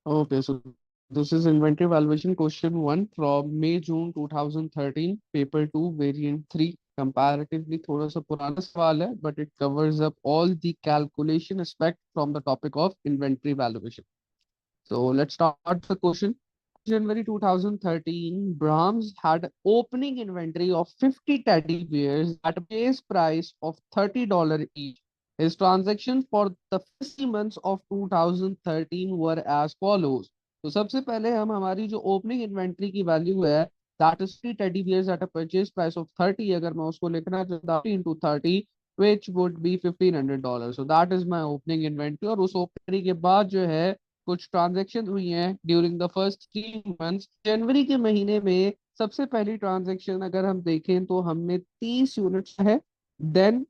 Okay, so this is inventory valuation question 1 from May June 2013, paper 2, variant 3. Comparatively थोड़ा सा पुराना सवाल है, but it covers up all the calculation aspect from the topic of inventory valuation. So let's start the question. January 2013, Brahms had opening inventory of 50 teddy bears at a base price of $30 each. His transactions for the first 3 months of 2013 were as follows. तो सबसे पहले हम हमारी जो opening inventory की value है that is 50 teddy bears at a purchase price of 30, अगर मैं उसको लिखना चाहता हूँ into 30 which would be $1,500. So that is my opening inventory. और उस ओपनिंग के बाद जो है कुछ ट्रांजेक्शन हुई हैं ड्यूरिंग द फर्स्ट 3 मंथ्स। जनवरी के महीने में सबसे पहली ट्रांजेक्शन अगर हम देखें तो हमने 30 यूनिट्स है। देन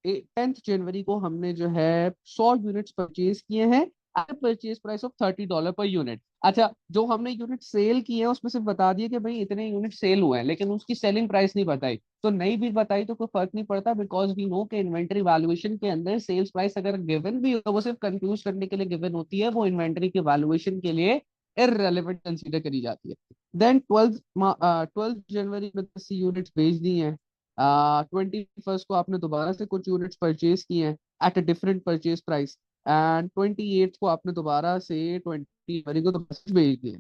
10th जनवरी को हमने जो है 100 यूनिट्स परचेज किए हैं eight purchase price of $30 per unit. अच्छा, जो हमने यूनिट सेल किए हैं उसमें सिर्फ बता दिए कि भाई इतने यूनिट सेल हुए हैं, लेकिन उसकी सेलिंग प्राइस नहीं बताई। तो नहीं भी बताई तो कोई फर्क नहीं पड़ता, बिकॉज वी नो के इन्वेंटरी वैल्यूएशन के अंदर सेल्स प्राइस अगर गिवन भी हो वो सिर्फ कंफ्यूज करने के लिए गिवन होती है, वो इन्वेंटरी के वैल्यूएशन के लिए इररेलेवेंट कंसीडर करी जाती है। देन 12 जनवरी में 10 यूनिट्स बेच दी हैं। 21 को आपने दोबारा से कुछ यूनिट्स परचेज किए हैं at a different purchase price, and 28 को आपने दोबारा से 20 जनवरी को दोबारा बेच दिए।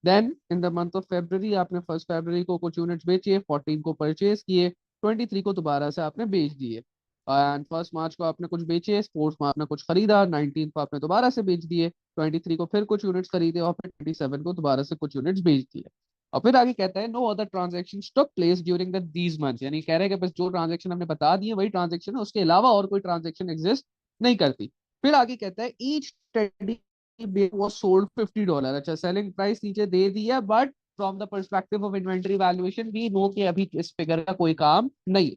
Then in the month of February आपने 1 फरवरी को कुछ यूनिट्स बेचे, 14 को परचेज किए, 23 को दोबारा से आपने बेच दिए, एंड 1 मार्च को आपने कुछ बेचे, 4 में आपने कुछ खरीदा, 19 को आपने दोबारा से बेच दिए, 23 को फिर कुछ यूनिट्स खरीदे और फिर 27 को दोबारा से कुछ यूनिट्स बेच दिए। और फिर आगे कहता है no other transaction took place during the these months, यानी कह रहे हैं कि बस जो ट्रांजेक्शन हमने बता दी है वही ट्रांजेक्शन है, उसके अलावा और कोई ट्रांजेक्शन एग्जिस्ट नहीं करती। फिर आगे कहता है ईच टेडी वाज सोल्ड $50। अच्छा, सेलिंग प्राइस नीचे दे दी है, but from the perspective of inventory valuation we know कि अभी इस फिगर का कोई काम नहीं।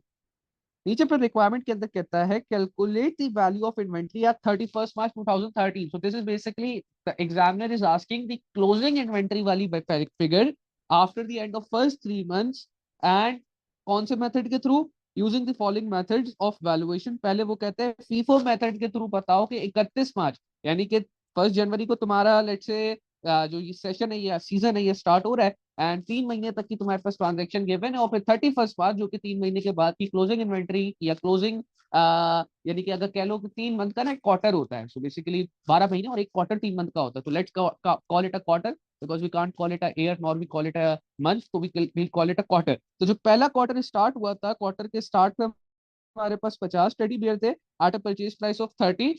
नीचे पर रिक्वायरमेंट के अंदर कहता है calculate the value of inventory at 31 March 2013। So this is basically the examiner is asking the closing inventory वाली figure after the end of first 3 months, and कौन से मेथड के through, using the following methods of valuation. पहले वो कहते हैं FIFO method के through बताओ कि 31 मार्च, यानी कि 1 जनवरी को तुम्हारा लेट्स से जो ये सेशन है, ये सीजन है, ये स्टार्ट हो रहा है, एंड 3 महीने तक की तुम्हारे पास ट्रांजेक्शन गिवन है, और फिर 31 मार्च जो कि 3 महीने के बाद की क्लोजिंग इन्वेंट्री या क्लोजिंग, यानी कि अगर कह लो कि 3 मंथ का ना एक क्वार्टर होता है, सो बेसिकली 12 महीने और एक क्वार्टर 3 मंथ का होता है, तो let's call it a quarter because we can't call it a year nor we call it a month, तो we call it a quarter. तो जो पहला क्वार्टर स्टार्ट हुआ था, क्वार्टर के स्टार्ट में हमारे पास 50 टेडी बियर थे eight a purchase price of 30,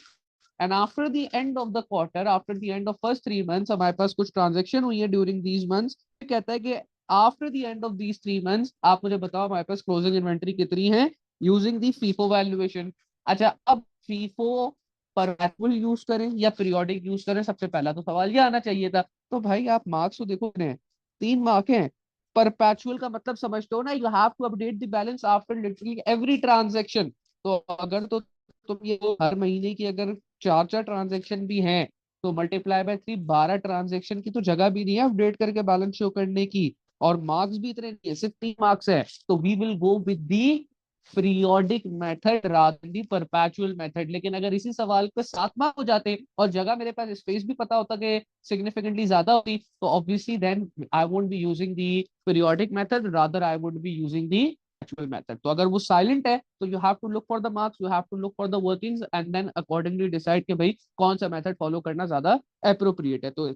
and after the end of the quarter, after the end of first 3 months हमारे पास कुछ ट्रांजेक्शन हुई है ड्यूरिंग दीज मंथ्स। कहता है कि after the end of these 3 months आप मुझे बताओ हमारे पास क्लोजिंग इन्वेंट्री कितनी है यूजिंग दी फीफो वैल्यूएशन। अच्छा, अब फीफो परपेचुअल यूज करें या पीरियोडिक यूज करें, सबसे पहला तो सवाल ये आना चाहिए था। तो भाई आप मार्क्स तो देखो कितने हैं, 3 मार्क हैं। परपेचुअल का मतलब समझते हो ना, you have to update the balance after literally every transaction. तो अगर तो तुम ये हर महीने की अगर 4 4 ट्रांजेक्शन भी हैं तो मल्टीप्लाई बाय 3, 12 ट्रांजेक्शन की तो जगह भी नहीं है अपडेट करके बैलेंस शो करने की, और मार्क्स भी इतने नहीं है, सिर्फ 3 मार्क्स है। तो we will go with the periodic method rather the perpetual method. लेकिन अगर इसी सवाल पे 7 मार्क हो जाते और जगह मेरे पास स्पेस भी पता होता कि सिग्निफिकेंटली ज्यादा होती, तो obviously then I won't be using the periodic method, rather I would be using the method. तो अगर वो साइलेंट है तो you have to look for the marks, you have to look for the workings, and then accordingly decide कि भाई कौन सा method follow करना ज्यादा अप्रोप्रिएट है। तो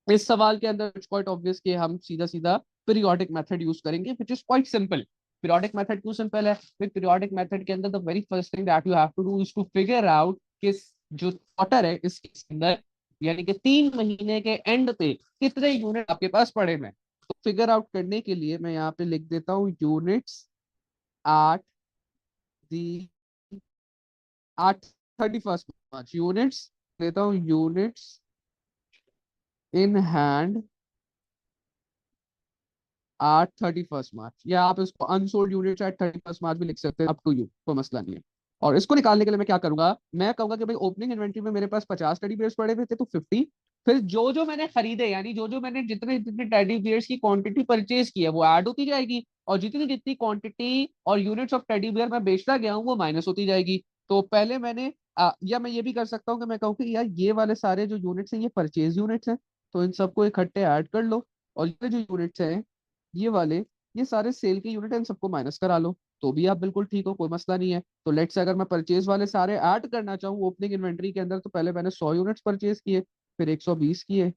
इस सवाल के अंदर इट्स क्वाइट ऑब्वियस कि हम सीधा सीधा पीरियोडिक मेथड यूज करेंगे which is quite simple. Periodic method क्यों सिंपल है? पीरियोडिक मेथड के अंदर the very first thing that you have to do is to figure out किस जो क्वार्टर है इसके अंदर, यानी कि 3 महीने के एंड पे कितने यूनिट आपके पास पड़े हैं। तो फिगर आउट करने के लिए मैं यहाँ पे लिख देता हूँ units at the at 31 March, units देता हूँ, units in hand at 31 March, या आप इसको अनसोल्ड यूनिट्स एट 31 मार्च भी लिख सकते हैं, अप टू यू, कोई मसला नहीं है। और इसको निकालने के लिए मैं क्या करूंगा, मैं कहूंगा कि भाई ओपनिंग इन्वेंट्री में मेरे पास 50 टेडी बियर्स पड़े हुए थे तो 50, फिर जो जो मैंने खरीदे यानी जो जो मैंने जितने जितने टेडी बियर्स की क्वांटिटी परचेज की है वो ऐड होती जाएगी, और जितनी जितनी क्वांटिटी और यूनिट्स ऑफ टेडी बियर मैं बेचता गया हूँ वो माइनस होती जाएगी। तो पहले मैंने या मैं ये भी कर सकता हूँ कि मैं कहूँ कि यार ये वाले सारे जो यूनिट्स हैं ये परचेज यूनिट्स हैं, तो इन सबको इकट्ठे ऐड कर लो, और ये जो यूनिट्स हैं ये वाले, ये सारे सेल के यूनिट हैं, इन सबको माइनस करा लो, तो भी आप बिल्कुल ठीक हो, कोई मसला नहीं है। तो लेट्स से अगर मैं परचेज वाले सारे ऐड करना चाहूँ ओपनिंग इन्वेंट्री के अंदर, तो पहले मैंने 100 यूनिट्स परचेज किए, फिर 120 किए,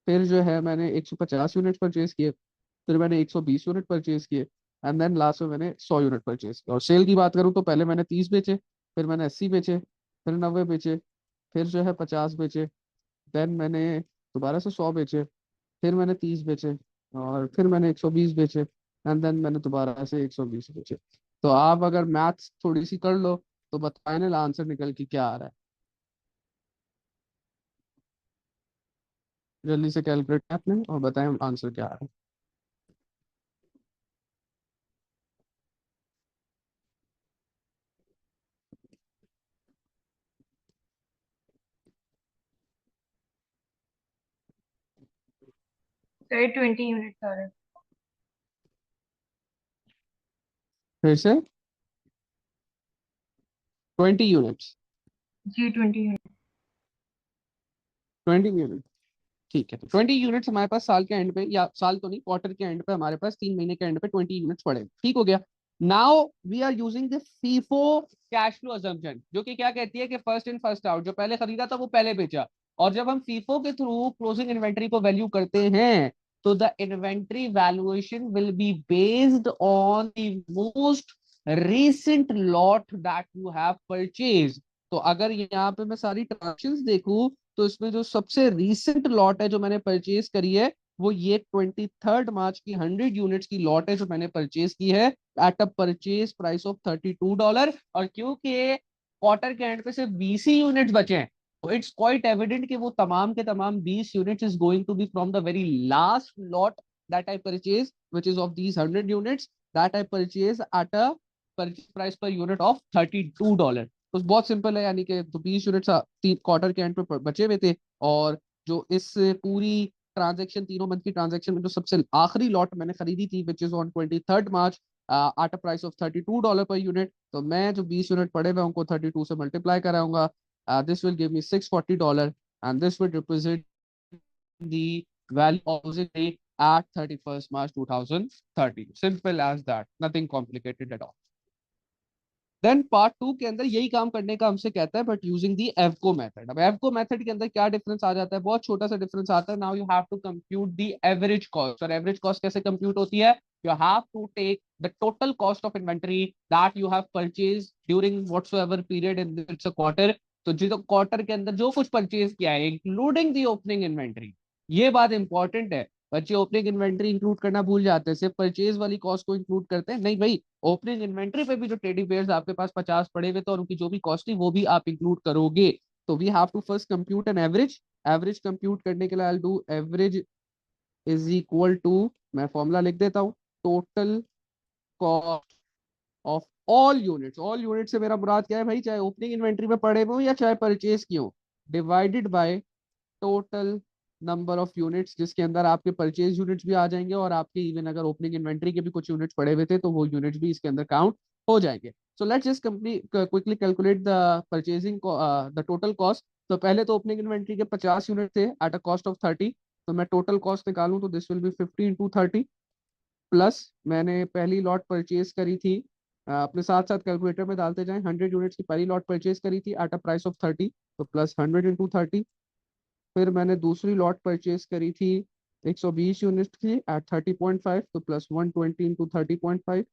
फिर जो है मैंने 150 यूनिट परचेज किए, फिर मैंने 120 यूनिट परचेज किए, एंड देन लास्ट में मैंने 100 यूनिट परचेज किए। और सेल की बात करूँ तो पहले मैंने 30 बेचे, फिर मैंने 80 बेचे, फिर 90 बेचे, फिर जो है 50 बेचे, देन मैंने दोबारा से 100 बेचे, फिर मैंने 30 बेचे, और फिर मैंने 120 बेचे, एंड देन मैंने दोबारा से 120 बेचे। तो आप अगर मैथ्स थोड़ी सी कर लो तो फाइनल आंसर निकल के क्या आ रहा है? जल्दी से कैलकुलेट कर लें और बताएं आंसर क्या आ रहा है। 20 यूनिट आ रहा है। फिर से 20 यूनिट्स। जी 20 यूनिट। 20 यूनिट, ठीक है। तो 20 यूनिट्स हमारे पास साल के एंड पे, या साल तो नहीं, क्वार्टर के एंड पे, हमारे पास 3 महीने के एंड पे 20 यूनिट्स पड़े, ठीक हो गया। Now we are using the FIFO cash flow assumption, जो कि क्या कहती है कि फर्स्ट इन फर्स्ट आउट, जो पहले खरीदा था वो पहले बेचा। और जब हम फीफो के थ्रू क्लोजिंग इन्वेंट्री को वैल्यू करते हैं, तो the inventory valuation will be based on the most recent lot that you have purchased। तो अगर यहाँ पे मैं सारी ट्रांजेक्शंस देखूं, तो इसमें जो सबसे रीसेंट लॉट है जो मैंने परचेज करी है, वो ये 23 मार्च की 100 यूनिट्स की लॉट है जो मैंने परचेज की है eight a purchase price of $32। और क्योंकि क्वार्टर के एंड पे सिर्फ 20 ही यूनिट्स बचे हैं, तो इट्स क्वाइट एविडेंट कि वो तमाम के तमाम 20 units is going to be from the very last lot that I purchase, which is of these 100 units that I purchase at a purchase price per unit of $32। तो बहुत simple है, यानी कि तो 20 यूनिट्स तीन क्वार्टर के and पे बचे हुए थे, और जो इस पूरी ट्रांजेक्शन, तीनों मंथ की ट्रांजेक्शन में जो सबसे आखिरी लॉट मैंने खरीदी थी, which is on 23 March at a price of $32 per unit, तो मैं जो 20 यूनिट पड़े हुए उनको 32 से मल्टीप्लाई कराऊंगा। This will give me $640, and this will represent the value of the date at 31st March 2030। Simple as that, nothing complicated at all। Then part two के अंदर यही काम करने का हमसे कहता है, but using the AVCO method. अब एवको मेथड के अंदर क्या डिफरेंस आ जाता है? बहुत छोटा सा डिफरेंस आता है। Now you have to compute the average cost. और एवरेज कॉस्ट कैसे कंप्यूट होती है? You have to take the total cost of inventory that you have purchase during whatsoever period in it's a quarter. तो जो quarter के अंदर जो कुछ परचेज किया है, इंक्लूडिंग दी ओपनिंग इन्वेंटरी, ये बात इंपॉर्टेंट है। बच्चे ओपनिंग इन्वेंटरी इंक्लूड करना भूल जाते हैं, सिर्फ परचेज वाली कॉस्ट को इंक्लूड करते हैं। नहीं भाई, ओपनिंग इन्वेंट्री पे भी जो टेडी बेयर्स आपके पास 50 पड़े हुए थे और उनकी जो भी कॉस्ट थी वो भी आप इंक्लूड करोगे। तो we have to first compute an average. Average compute करने के लिए I do average is equal to, मैं फॉर्मूला लिख देता हूँ, total cost of all unit से मेरा मुराद क्या है भाई? चाहे ओपनिंग इन्वेंट्री में पड़े हुए हो या चाहे परचेज की हो, divided by total number of units, जिसके अंदर आपके परचेज यूनिट्स भी आ जाएंगे, और आपके इवन अगर ओपनिंग इन्वेंट्री के भी कुछ यूनिट्स पड़े हुए थे तो वो यूनिट्स भी इसके अंदर काउंट हो जाएंगे। So let's just quickly calculate the purchasing the total cost. तो पहले तो ओपनिंग इन्वेंट्री के 50 यूनिट थे एट अ कॉस्ट ऑफ 30, तो मैं टोटल कॉस्ट निकालूं तो दिस विल बी 50 × 30, प्लस मैंने पहली लॉट परचेज करी थी, अपने साथ साथ कैलकुलेटर में डालते जाएं, 100 यूनिट्स की पहली लॉट परचेज करी थी एट अ प्राइस ऑफ 30, तो प्लस 100 × 30। फिर मैंने दूसरी लॉट परचेज करी थी 120 यूनिट की एट 30.5, तो प्लस 120 × 30.5।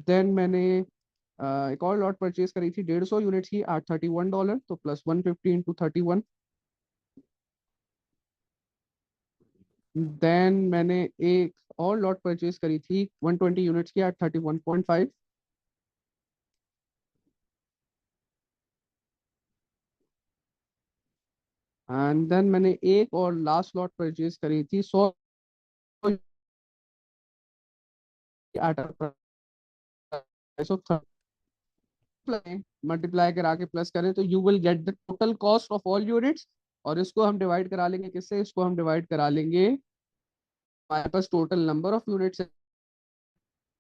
देन मैंने एक और लॉट परचेज करी थी 150 यूनिट्स की एट $31, तो प्लस 150 × 31। देन मैंने एक और लॉट परचेज करी थी 120 यूनिट्स की एट 31.5। एंड देन मैंने एक और लास्ट लॉट परचेज करी थी 100 एट प्राइस ऑफ, मल्टीप्लाई करा के प्लस करें तो you will get the total cost of all units. और इसको हम डिवाइड करा लेंगे किससे? इसको हम डिवाइड करा लेंगे, हमारे पास टोटल नंबर ऑफ यूनिट्स है,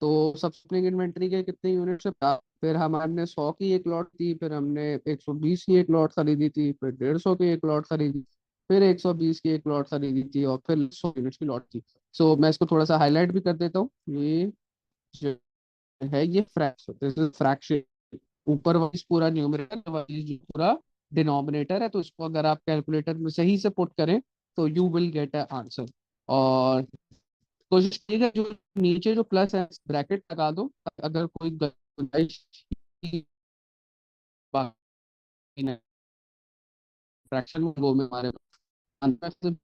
तो सबसे ओपनिंग इन्वेंट्री के कितने यूनिट्स है 50। फिर हमने 100 की एक लॉट थी, फिर हमने 120 की एक लॉट खरीदी थी, फिर 150 की एक लॉट खरीदी, फिर 120 की एक लॉट खरीदी थी, और फिर 100 यूनिट्स की लॉट थी। सो मैं इसको थोड़ा सा हाईलाइट भी कर देता हूँ। ये जो है ये फ्रैक्शन, ऊपर वाइज पूरा न्यूमरेटर, वाइज जो पूरा डिनोमिनेटर है। तो इसको अगर आप कैलकुलेटर में सही से पुट करें तो you will get a answer. और कोशिश कीजिएगा जो नीचे जो प्लस है ब्रैकेट लगा दो, अगर कोई गुंजाइश की बाकी नहीं, फ्रैक्शन में वो में हमारे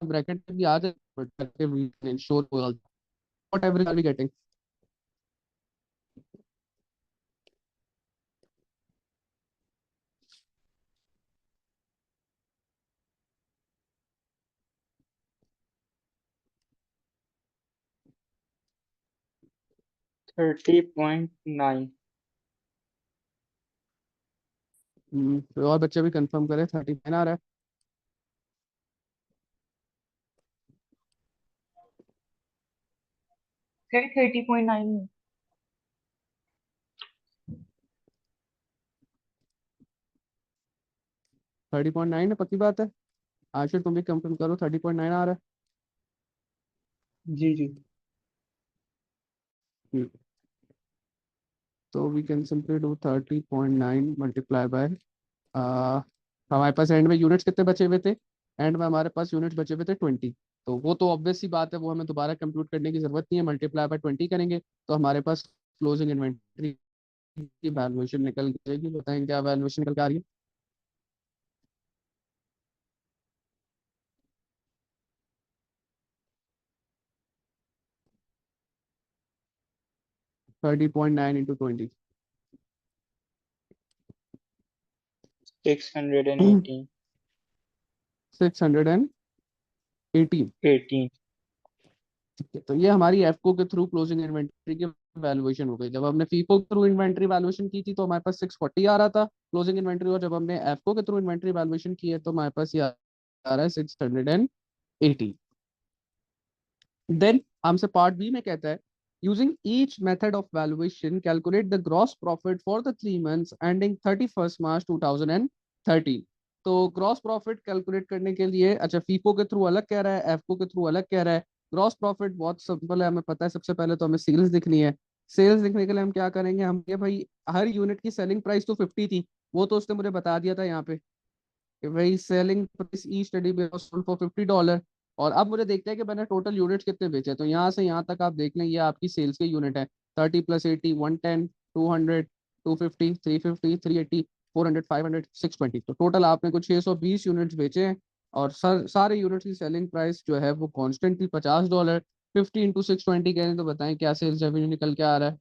ब्रैकेट भी आ जाए, but we can ensure whatever are we getting. 30.9। तो और बच्चे भी कंफर्म करें, 39 आ रहा है। सर 30.9 है। 30.9 है, पक्की बात है। आशिर तुम भी कंफर्म करो, 30.9 आ रहा जी जी। है। तो we can simply do 30.9 multiply by, हमारे पास एंड में यूनिट्स कितने बचे हुए थे? एंड में हमारे पास यूनिट्स बचे हुए थे 20। तो वो तो ऑब्वियस सी बात है, वो हमें दोबारा कंप्यूट करने की जरूरत नहीं है, मल्टीप्लाई बाय 20 करेंगे तो हमारे पास क्लोजिंग इन्वेंट्री की वैल्यूएशन निकल जाएगी। बताएं क्या वैल्यूएशन निकल के आ रही है? 30.9 इंटू 20। 618। 618। 18। ठीक है, तो ये हमारी एफको के थ्रू क्लोजिंग इन्वेंट्री की वैल्यूएशन हो गई। जब हमने फीफो के थ्रू इन्वेंट्री वैल्यूएशन की थी तो हमारे पास 640 आ रहा था क्लोजिंग इन्वेंट्री, और जब हमने एफको के थ्रू इन्वेंट्री वैल्यूएशन की है तो हमारे पास ये आ रहा है 680। देन हमसे पार्ट बी में कहता है, using each method of valuation calculate the gross profit for the 3 months ending 31 March 2013। तो ग्रॉस प्रॉफिट कैलकुलेट करने के लिए, अच्छा फीफो के थ्रू अलग कह रहा है, एफको के थ्रू अलग कह रहा है। ग्रॉस प्रॉफिट बहुत सिंपल है, हमें पता है। सबसे पहले तो हमें सेल्स दिखनी है। सेल्स दिखने के लिए हम क्या करेंगे, हम ये भाई हर यूनिट की सेलिंग प्राइस तो 50 थी, वो तो उसने मुझे बता दिया था यहाँ पे कि भाई selling price E study sold for $50। और अब मुझे देखते हैं कि मैंने टोटल यूनिट्स कितने बेचे, तो यहाँ से यहाँ तक आप देख लें ये आपकी सेल्स के यूनिट है। 30 प्लस 80, 110, 200, 250, 350, 380, 400, 500, 620। तो टोटल आपने कुछ 620 यूनिट्स बेचे हैं। और सारे यूनिट्स की सेलिंग प्राइस जो है वो कॉन्स्टेंट थी $50। 50 इंटू 620 करें तो बताएं क्या सेल्स रेवेन्यू निकल के आ रहा है?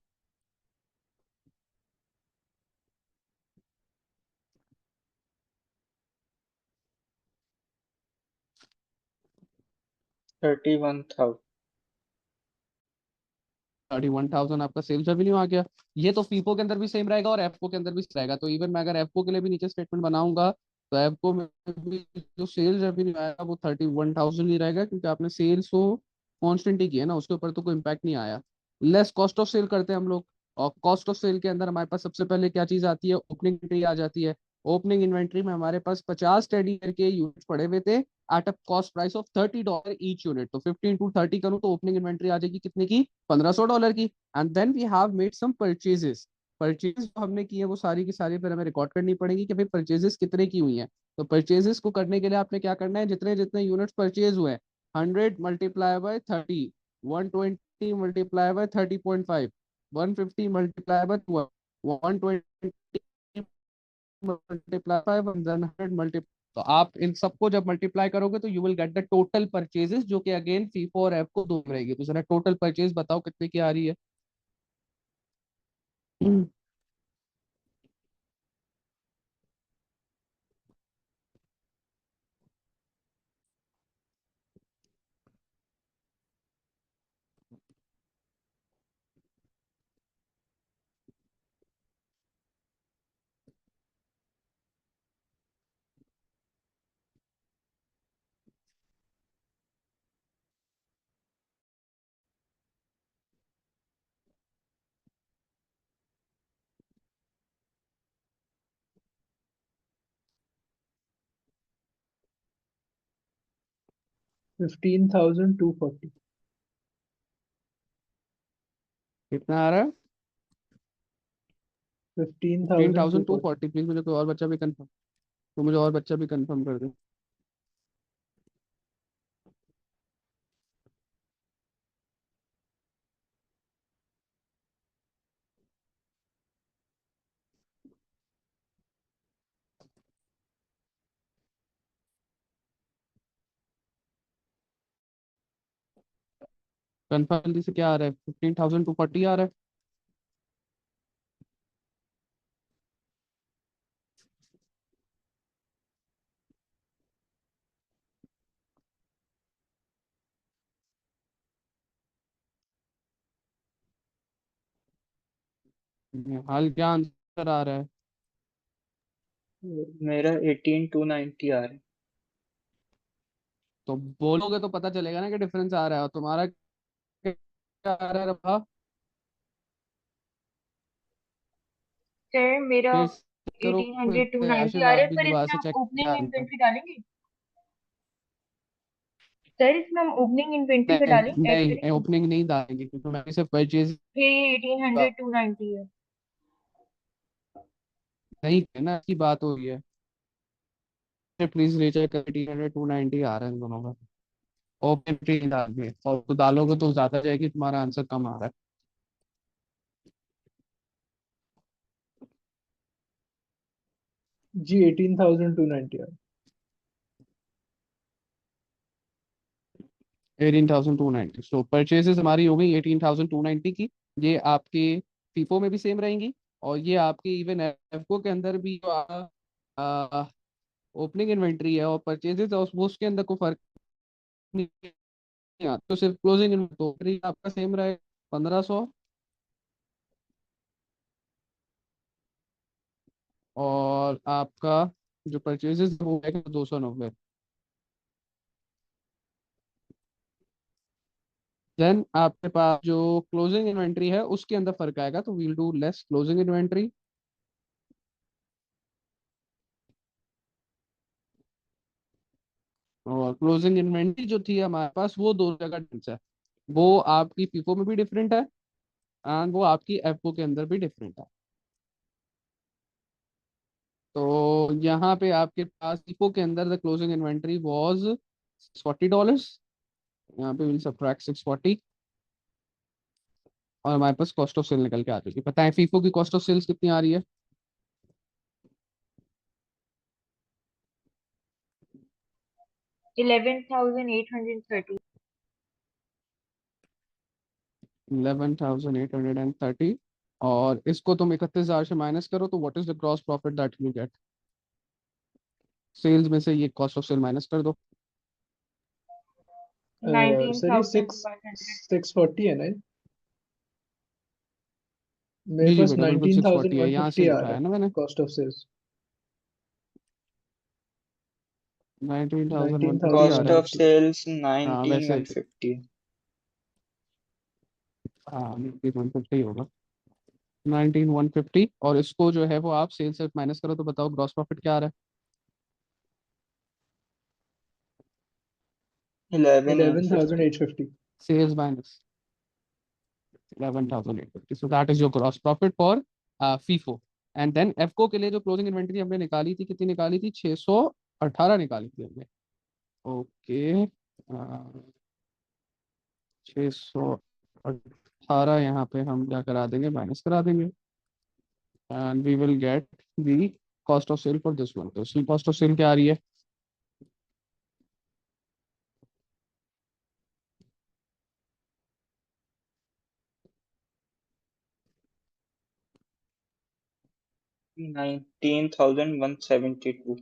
31,000। 31,000 आपका सेल्स रेवेन्यू आ गया। ये तो फीफो के अंदर भी सेम रहेगा और एफको के अंदर भी सेम रहेगा। तो इवन मैं अगर एफको के लिए भी नीचे स्टेटमेंट बनाऊंगा तो एफको में भी जो सेल्स रेवेन्यू आएगा वो 31,000 ही रहेगा, क्योंकि आपने सेल्स को कॉन्स्टेंट ही किया ना, उसके ऊपर तो कोई इम्पैक्ट नहीं आया। लेस कॉस्ट ऑफ सेल करते हैं हम लोग। और कॉस्ट ऑफ सेल के अंदर हमारे पास सबसे पहले क्या चीज आती है? ओपनिंग इन्वेंट्री आ जाती है। ओपनिंग इन्वेंट्री में हमारे पास 50 टेडी बियर के यूनिट पड़े हुए थे eight a cost price of $30 each unit. तो 50 इंटू 30 करूँ तो ओपनिंग इन्वेंट्री आ जाएगी कितने की? $1,500 की। And then we have made some purchases. Purchase जो हमने की है वो सारी की सारी फिर हमें रिकॉर्ड करनी पड़ेगी कि भाई परचेजेस कितने की हुई हैं। तो परचेजेस को करने के लिए आपने क्या करना है, जितने जितने यूनिट्स परचेज हुए हैं, 100 multiply by 30, 120 multiply by 30.5, 150 multiply by 120 multiply 500 तो आप इन सबको जब मल्टीप्लाई करोगे तो you will get the total purchases, जो कि अगेन फीफो और एफ को दो में रहेगी। तो जरा टोटल परचेज बताओ कितने की आ रही है? 15,240। कितना आ रहा है? 15,240। 15,240। प्लीज मुझे कोई और बच्चा भी कंफर्म, तो मुझे और बच्चा भी कंफर्म कर दे। कंफर्म जल्दी से, क्या आ रहा है? 15,240 आ रहा है। हाल क्या आंसर आ रहा है? मेरा 18,290 आ रहा है। तो बोलोगे तो पता चलेगा ना कि डिफरेंस आ रहा है। और तुम्हारा क्या आ रहा है रफा? सर मेरा फिर करो, 1800 टू फिर 90 आशीष आ आप रहा है, भी पर दोबारा इसमें से हम चेक ओपनिंग कर। इन्वेंट्री डालेंगे? सर इसमें हम ओपनिंग इन्वेंट्री का नहीं डालें, ऐड नहीं, करेंगे? ओपनिंग नहीं डालेंगे क्योंकि मैं सिर्फ परचेज फिर ये 1800 टू 90 है। नहीं है ना, की बात हो रही है। प्लीज रीचेक कर, 1800 290 आ रहा है इन दोनों का। ओपन नहीं डालेंगे, और तो डालोगे तो ज्यादा जाएगी, तुम्हारा आंसर कम आ रहा है। जी 18,290 यार। 18,290। सो परचेजेस हमारी हो गई 18,290 की। ये आपके फीफो में भी सेम रहेंगी, और ये आपके इवन एफको के अंदर भी जो ओपनिंग इन्वेंट्री है और परचेजेस है वो उसके अंदर कोई फर्क नहीं है। तो सिर्फ क्लोजिंग इन्वेंट्री आपका सेम रहे, 1,500। और आपका जो परचेजेस वो है 290। देन आपके पास जो क्लोजिंग इन्वेंट्री है उसके अंदर फर्क आएगा, तो we'll do less closing inventory. और क्लोजिंग इन्वेंट्री जो थी हमारे पास वो दो जगह difference है। वो आपकी फीफो में भी डिफरेंट है, एंड वो आपकी एफओ के अंदर भी डिफरेंट है। तो यहाँ पे आपके पास फीफो के अंदर द क्लोजिंग इन्वेंट्री वाज $40। यहाँ पे विल सबट्रैक्ट 640, और हमारे पास कॉस्ट ऑफ सेल निकल के आ जाएगी। बताएं फीफो की कॉस्ट ऑफ सेल्स कितनी आ रही है? 11,830। 11,830। और इसको तुम 31,000 से माइनस करो तो what is the gross profit that you get? Sales में से ये कॉस्ट ऑफ सेल माइनस कर दो। सर ये 19,500। 640 है ना? मेरे जी जी पास बेटा, बिल्कुल नाइनटीन 640 थाउजेंड है, वन यहाँ से फिफ्टी ही आ रहा उठाया है ना मैंने। Cost of sales. 19,150 आ कॉस्ट रहा है। ऑफ 19,150। सेल्स हाँ वैसे, 19,150। हाँ 19,150 होगा। 19,150, और इसको जो है वो आप सेल्स से माइनस करो तो बताओ ग्रॉस प्रॉफिट क्या आ रहा है? 11,850। 11,850। Sales minus 11,850, so that is your gross profit for FIFO. And then एफको के लिए जो क्लोजिंग इन्वेंट्री हमने निकाली थी, कितनी निकाली थी? 618 निकाली थी हमने। ओके, 618 यहाँ पे हम क्या करा देंगे, माइनस करा देंगे, and we will get the cost of sale for this one. तो इसकी कॉस्ट ऑफ सेल क्या आ रही है? 19,172।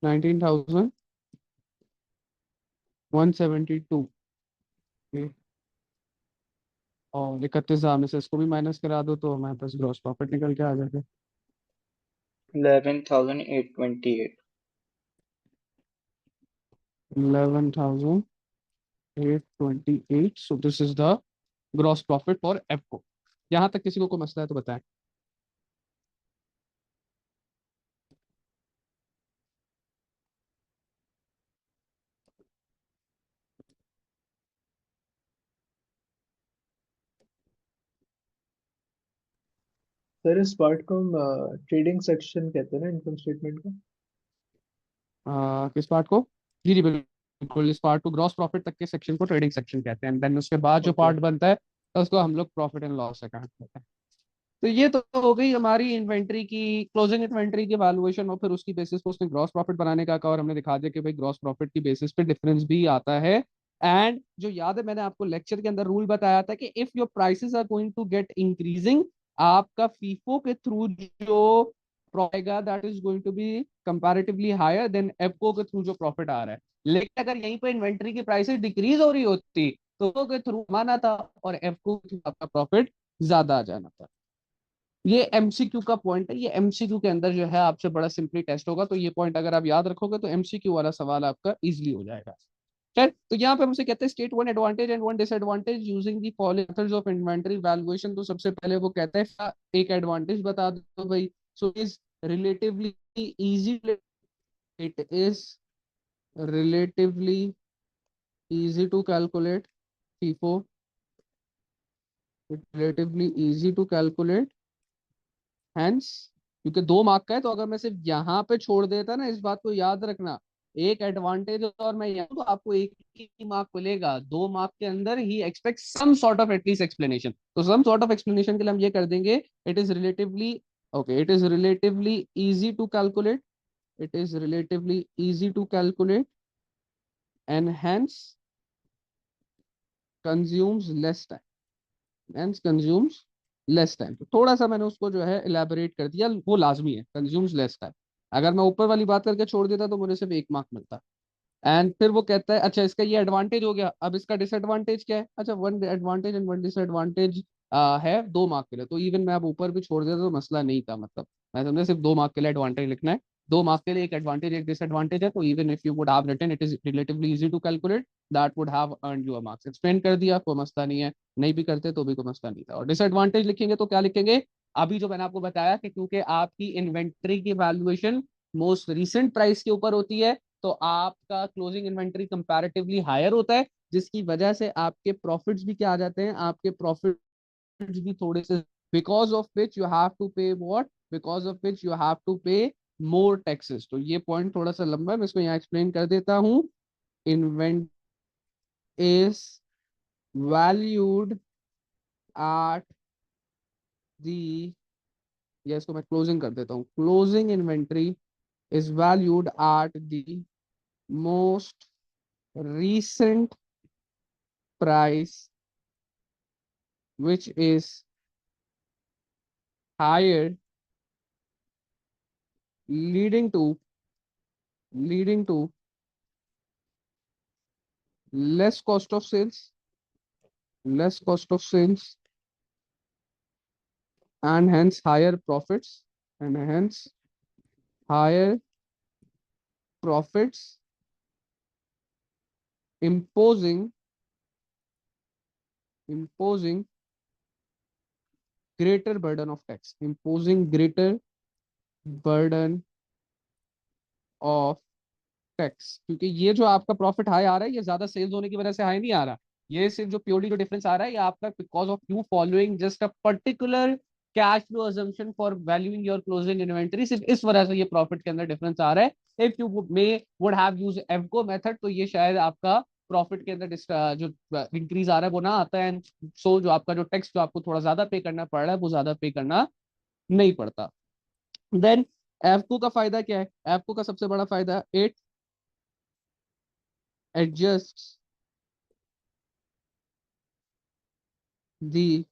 19,172। और 31,000 में से इसको भी माइनस करा दो तो हमारे पास ग्रॉस प्रॉफिट निकल के आ जाएगा। 11,828। 11,828। So this is the gross profit for एफको। यहाँ तक किसी को कोई मसला है तो बताएं। सर इस पार्ट को हम ट्रेडिंग सेक्शन कहते हैं ना इनकम स्टेटमेंट का। किस पार्ट को? जी जी बिल्कुल, इस पार्ट को ग्रॉस प्रॉफिट तक के सेक्शन को ट्रेडिंग सेक्शन कहते हैं, देन उसके बाद जो ओके। पार्ट बनता है तो उसको हम लोग प्रॉफिट एंड लॉस अकाउंट कहते हैं। तो ये तो हो गई हमारी इन्वेंट्री की क्लोजिंग इन्वेंट्री की वैल्यूएशन, और फिर उसकी बेसिस पे उसने ग्रॉस प्रॉफिट बनाने का कहा, और हमने दिखा दिया कि भाई ग्रॉस प्रॉफिट की बेसिस पे डिफरेंस भी आता है। एंड जो याद है मैंने आपको लेक्चर के अंदर रूल बताया था कि if your prices are going to get increasing, आपका फीफो के थ्रू जो प्रॉफिट आएगा that is going to be comparatively higher than एफको के थ्रू जो प्रॉफिट आ रहा है। लेकिन अगर यहीं पे इन्वेंट्री की प्राइसेस डिक्रीज हो रही होती तो FO के थ्रू माना था और एफको के थ्रू आपका प्रॉफिट ज्यादा आ जाना था। ये एमसीक्यू का पॉइंट है, ये एमसीक्यू के अंदर जो है आपसे बड़ा सिंपली टेस्ट होगा, तो ये पॉइंट अगर आप याद रखोगे तो एमसीक्यू वाला सवाल आपका इजीली हो जाएगा। खैर, तो यहाँ पे हमसे कहते हैं state one advantage and one disadvantage using the following methods of inventory valuation. तो सबसे पहले वो कहता है एक एडवांटेज बता दो भाई। So is relatively easy, it is relatively easy to calculate FIFO, it's relatively easy to calculate hence, क्योंकि 2 मार्क का है तो अगर मैं सिर्फ यहाँ पे छोड़ देता ना, इस बात को याद रखना, एक एडवांटेज और मैं यहाँ तो आपको एक ही मार्क मिलेगा। 2 मार्क के अंदर ही expect some sort of at least explanation, तो सम सॉर्ट ऑफ एक्सप्लेनेशन के लिए हम ये कर देंगे it is relatively okay, it is relatively easy to calculate, it is relatively easy to calculate and hence consumes less time, hence consumes less time. तो थोड़ा सा मैंने उसको जो है इलेबोरेट कर दिया, वो लाजमी है कंज्यूम्स लेस टाइम। अगर मैं ऊपर वाली बात करके छोड़ देता तो मुझे सिर्फ 1 मार्क मिलता। एंड फिर वो कहता है अच्छा इसका ये एडवांटेज हो गया, अब इसका डिसएडवांटेज क्या है? अच्छा one advantage and one disadvantage है 2 मार्क के लिए, तो इवन मैं अब ऊपर भी छोड़ देता तो मसला नहीं था, मतलब मैं समझा सिर्फ 2 मार्क के लिए एडवांटेज लिखना है। 2 मार्क के लिए एक एडवांटेज एक डिसएडवांटेज है, तो even if you would have written it is relatively easy to calculate that would have earned you a marks. Explain कर दिया, कोई मसला नहीं है, नहीं भी करते तो भी कोई मसला नहीं था। और डिसएडवांटेज लिखेंगे तो क्या लिखेंगे? अभी जो मैंने आपको बताया कि क्योंकि आपकी इन्वेंट्री की वैल्यूएशन मोस्ट रिसेंट प्राइस के ऊपर होती है, तो आपका क्लोजिंग इन्वेंट्री कंपैरेटिवली हायर होता है, जिसकी वजह से आपके प्रॉफिट्स भी क्या आ जाते हैं, आपके प्रॉफिट्स भी थोड़े से, because of which you have to pay what, because of which you have to pay more taxes. तो ये पॉइंट थोड़ा सा लंबा है, मैं इसको यहाँ एक्सप्लेन कर देता हूँ। Invent is valued at the, या इसको मैं क्लोजिंग कर देता हूँ, closing inventory is valued at the most recent price which is higher, leading to less cost of sales, less cost of sales and hence higher profits, and hence higher profits, imposing greater burden of tax, imposing greater burden of tax. क्योंकि ये जो आपका profit high आ रहा है ये ज्यादा sales होने की वजह से हाई नहीं आ रहा, ये सिर्फ जो प्योरली जो डिफरेंस आ रहा है ये आपका because of you following just a particular cash flow assumption for valuing your closing inventory, सिर्फ इस वजह से ये प्रॉफिट के अंदर डिफरेंस आ रहा है। If you may would have use AVCO method तो ये शायद आपका प्रॉफिट के अंदर जो इंक्रीज आ रहा है वो ना आता है, सो जो आपका जो टैक्स जो आपको थोड़ा ज्यादा पे करना पड़ रहा है वो ज्यादा पे करना नहीं पड़ता। देन एवको का फायदा क्या है? एवको का सबसे बड़ा फायदा it adjusts the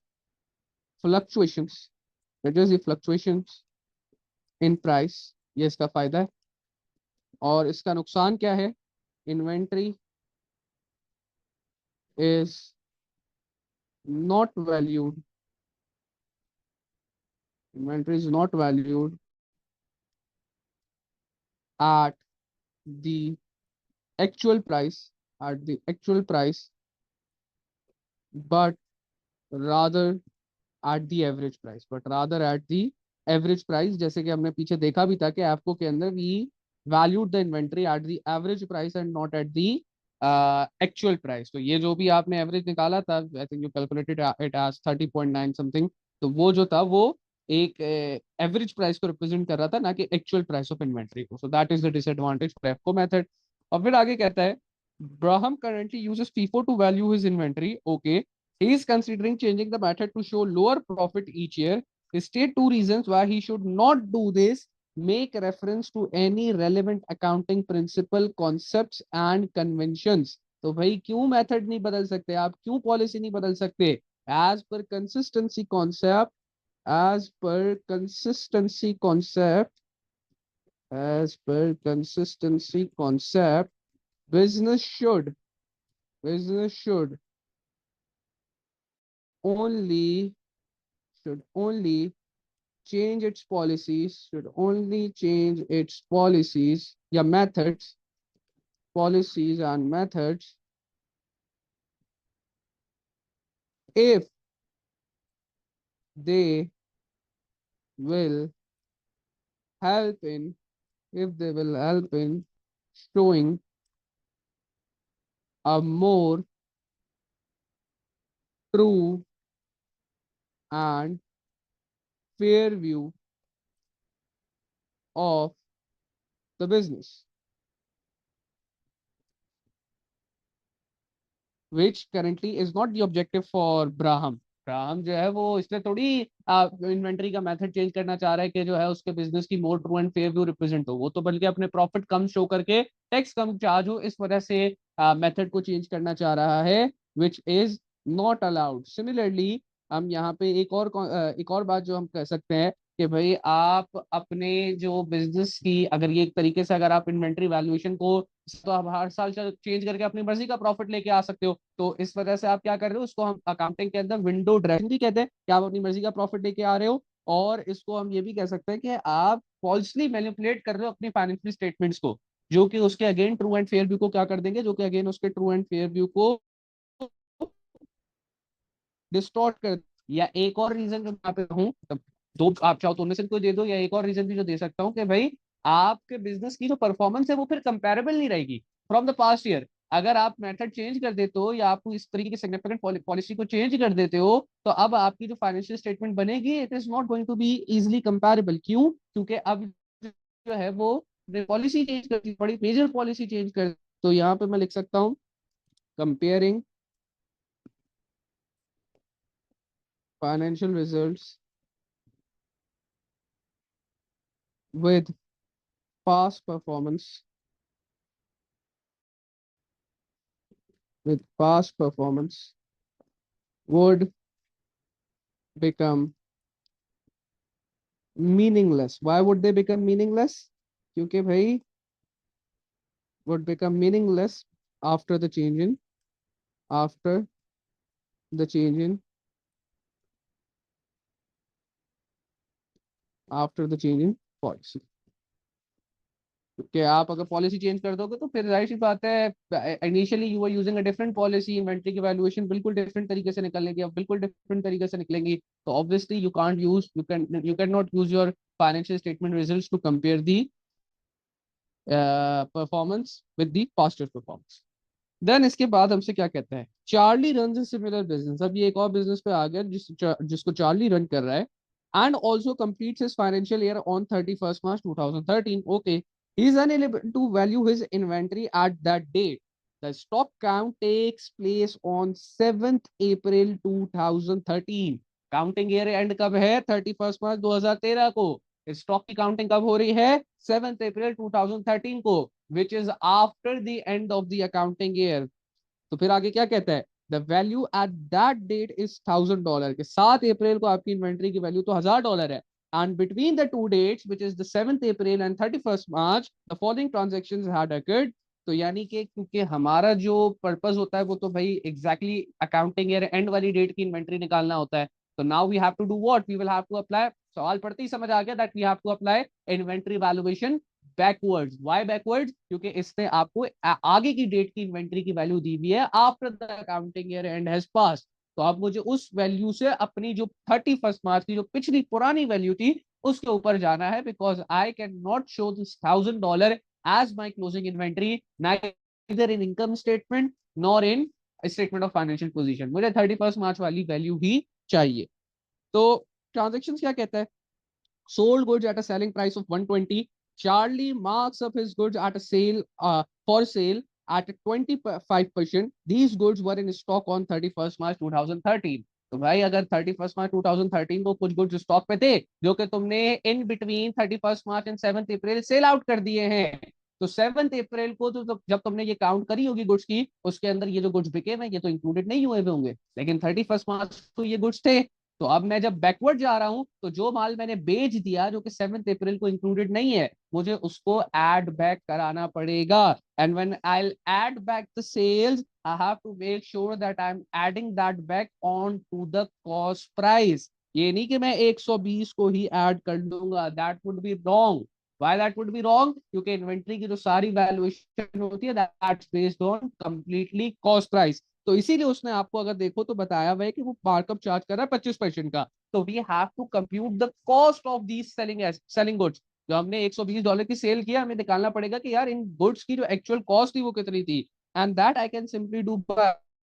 fluctuations, adjusts the fluctuations in price, ये इसका फायदा है। और इसका नुकसान क्या है? Inventory is not valued, inventory is not valued at the actual price, at the actual price, but rather at the average price, but rather at the average price। जैसे कि हमने पीछे देखा भी था कि एफको के अंदर we valued the inventory at the average price and not at the actual price. तो ये जो भी आपने एवरेज निकाला था, I think you calculated it as 30.9 something, तो वो जो था वो एक एवरेज प्राइस को रिप्रेजेंट कर रहा था, ना कि एक्चुअल प्राइस ऑफ इन्वेंट्री को. So that is the disadvantage for एफको मेथड. और फिर आगे कहता है Braham currently uses FIFO to value his inventory. Okay. He is considering changing the method to show lower profit each year. State two reasons why he should not do this. Make reference to any relevant accounting principle, concepts and conventions. तो भाई क्यों method नहीं बदल सकते आप, क्यों policy नहीं बदल सकते? As per consistency concept, as per consistency concept, as per consistency concept, business should only should only change its policies, should only change its policies, yeah, methods, policies and methods if they will help in showing a more true and fair view of the business, which currently is not the objective for Braham. ब्राहम जो है वो इसलिए थोड़ी inventory का method change करना चाह रहा है कि जो है उसके बिजनेस की more true and fair view represent हो, वो तो बल्कि अपने प्रॉफिट कम शो करके टैक्स कम चार्ज हो, इस वजह से मेथड को चेंज करना चाह रहा है, which is not allowed. Similarly हम यहाँ पे एक और बात जो हम कह सकते हैं कि भाई आप अपने जो बिजनेस की अगर ये एक तरीके से अगर आप इन्वेंटरी वैल्यूएशन को तो आप हर साल चेंज करके अपनी मर्जी का प्रॉफिट लेके आ सकते हो, तो इस वजह से आप क्या कर रहे हो, उसको हम अकाउंटिंग के अंदर विंडो ड्रेसिंग भी कहते हैं कि आप अपनी मर्जी का प्रॉफिट लेके आ रहे हो. और इसको हम ये भी कह सकते हैं कि आप फॉल्सली मैनिपुलेट कर रहे हो अपनी फाइनेंशियल स्टेटमेंट्स को, जो कि उसके again true and fair view को क्या कर देंगे, जो कि अगेन उसके ट्रू एंड फेयर व्यू को डिस्टॉर्ट कर. या एक और रीजन जो मैं यहाँ पे हूँ, दो आप चाहो तो उनमें से कोई दे दो, या एक और रीजन भी जो दे सकता हूँ कि भाई आपके बिजनेस की जो परफॉर्मेंस है वो फिर कंपेरेबल नहीं रहेगी फ्रॉम द पास्ट ईयर. अगर आप मेथड चेंज कर देते हो या आप इस तरीके की सिग्निफिकेंट पॉलिसी को चेंज कर देते हो, तो अब आपकी जो फाइनेंशियल स्टेटमेंट बनेगी it is not going to be easily comparable. क्यों? क्योंकि अब जो है वो पॉलिसी चेंज कर दी, बड़ी मेजर पॉलिसी चेंज कर. तो यहाँ पे मैं लिख सकता हूँ comparing financial results with past performance would become meaningless. Why would they become meaningless? क्योंकि भाई would become meaningless after the change in policy. कि आप अगर पॉलिसी चेंज कर दोगे तो फिर जाहिर सी बात है, initially you are using a different policy, inventory की वैल्यूएशन बिल्कुल डिफरेंट तरीके से निकलेगी, अब बिल्कुल डिफरेंट तरीके से निकलेंगी, तो obviously you can not use your financial statement results to compare the performance with the past performance. Then इसके बाद हमसे क्या कहता है, Charlie run a similar business. अब ये एक और बिजनेस पे आ गया जिसको चार्ली रन कर रहा है, and also completes his financial year on 31st March 2013. Okay, he is unable to value his inventory at that date. The stock count takes place on 7th April 2013. Counting year and कब है? 31st मार्च 2013 को. Stock की counting कब हो रही है? 7th April 2013 को, which is after the end of the accounting year. तो फिर आगे क्या कहता है, the value at that date is $1000. के 7 अप्रैल को आपकी इन्वेंट्री की वैल्यू तो $1000 है. And between the two dates which is the 7th April and 31st March the following transactions had occurred. तो यानी कि क्योंकि हमारा जो पर्पस होता है वो तो भाई एग्जैक्टली अकाउंटिंग ईयर एंड वाली डेट की इन्वेंट्री निकालना होता है, तो now we have to do what, we will have to apply. सवाल पढ़ते ही समझ आ गया that we have to apply inventory valuation backwards. Why backwards? क्योंकि इसने आपको आगे की डेट की इन्वेंट्री की वैल्यू दी हुई है after the accounting year end has pass. तो आप मुझे उस वैल्यू से अपनी जो 31st मार्च की जो पिछली पुरानी वैल्यू थी उसके ऊपर जाना है, because I can not show this $1000 as my closing inventory neither in income statement nor in statement of financial position. मुझे 31st मार्च वाली वैल्यू ही चाहिए. तो ट्रांजेक्शन क्या कहता है, sold goods at a selling price of 120. Charlie marks up his goods at a sale for sale at 25%. These goods were in stock on 31st March 2013. तो भाई अगर 31st मार्च 2013 को कुछ गुड्स स्टॉक पे थे जो कि तुमने in between 31st March and 7th April sell out कर दिए हैं, तो 7th अप्रैल को तो जब तुमने ये काउंट करी होगी गुड्स की, उसके अंदर ये जो गुड्स बिके हुए ये तो इंक्लूडेड नहीं हुए होंगे, लेकिन 31st मार्च को ये गुड्स थे। तो अब मैं जब बैकवर्ड जा रहा हूं तो जो माल मैंने बेच दिया जो कि 7th अप्रैल को इंक्लूडेड नहीं है, मुझे उसको ऐड बैक कराना पड़ेगा। And when I will add back the sales, I have to make sure that I'm adding that back on to the cost price. ये नहीं कि मैं 120 को ही ऐड कर लूंगा, that would be wrong. Why that would be wrong? क्योंकि inventory की जो सारी वैल्यूएशन होती है that's based on completely cost price. तो इसीलिए उसने आपको अगर देखो तो बताया हुआ है कि वो मार्कअप चार्ज कर रहा है 25% का। तो we have to compute the cost of these selling goods. जो हमने $120 की सेल किया, हमें निकालना पड़ेगा कि यार इन गुड्स की जो एक्चुअल कॉस्ट थी वो कितनी थी। And that I can simply do by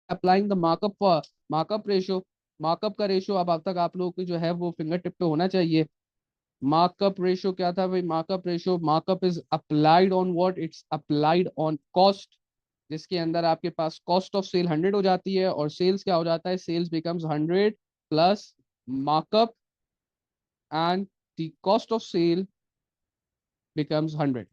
applying the markup ratio. Markup का रेशियो अब तक आप लोगों की जो है वो फिंगर टिप पे होना चाहिए। मार्कअप रेशियो क्या था भाई? Markup ratio, markup is applied on what? It's applied on cost, जिसके अंदर आपके पास कॉस्ट ऑफ सेल 100 हो जाती है और सेल्स क्या हो जाता है? Sales becomes 100 plus markup and the cost of sale becomes 100।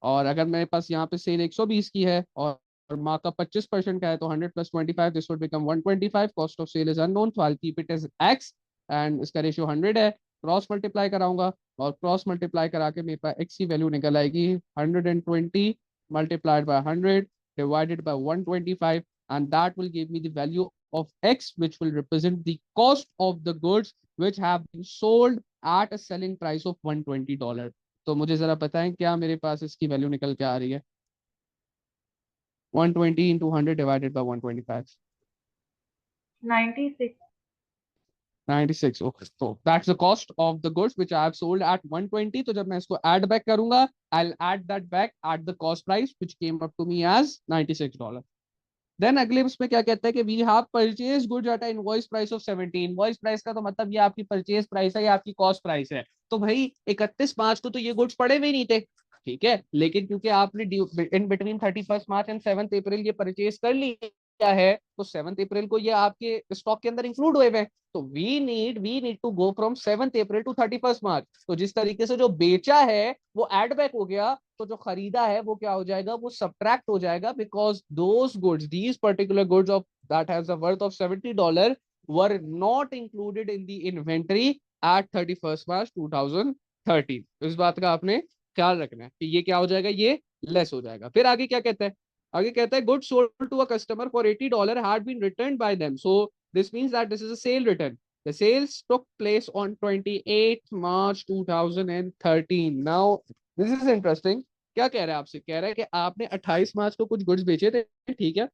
और अगर मेरे पास यहाँ पे सेल 120 की है और मार्कअप 25% का है तो 100 plus 25 this would become 125। Cost of sale is unknown so I will keep it as x and इसका रेशियो 100 है। क्रॉस मल्टीप्लाई कराऊंगा और क्रॉस मल्टीप्लाई करा के मेरे पास x की वैल्यू निकल आएगी 120 multiplied by 100 divided by 125 and that will give me the value of x which will represent the cost of the goods which have been sold at a selling price of $120। तो मुझे जरा बताएं क्या मेरे पास इसकी value निकल के आ रही है? 120 into 100 divided by 125। 96. 96। ओके, तो that's the cost of the goods which I have sold at 120। तो जब मैं इसको ऐड बैक करूंगा I will add that back at the cost price which came up to me as $96। Then अगले उसमें क्या कहता है कि we have purchase goods at invoice price of 70। Invoice price का तो मतलब ये आपकी परचेज प्राइस है या आपकी कॉस्ट प्राइस है। तो भाई 31 मार्च को तो ये गुड्स पड़े हुए नहीं थे, ठीक है, लेकिन क्योंकि आपने in between 31 March and 7th अप्रैल ये परचेज कर लिया है तो 7th अप्रैल को ये आपके स्टॉक के अंदर इंक्लूड हुए हैं। तो we need to go from 7th April to 31 March. तो जिस तरीके से जो बेचा है वो एड बैक हो गया, तो जो खरीदा है वो क्या हो जाएगा? वो सब्ट्रैक्ट हो जाएगा because those goods, these particular goods of that has a worth of $70 were not included in the inventory at 31 March 2013। इस बात का आपने ख्याल रखना है कि ये क्या हो जाएगा? ये लेस हो जाएगा। फिर आगे क्या कहता है? आगे कहता है goods sold to a customer for $80 had been returned by them, so this means that this is a sale return. The sales took place on 28th March 2013. Now, this is interesting. क्या कह रहा है आपसे? कह रहा है कि आपने 28 मार्च को कुछ गुड्स बेचे थे, ठीक है,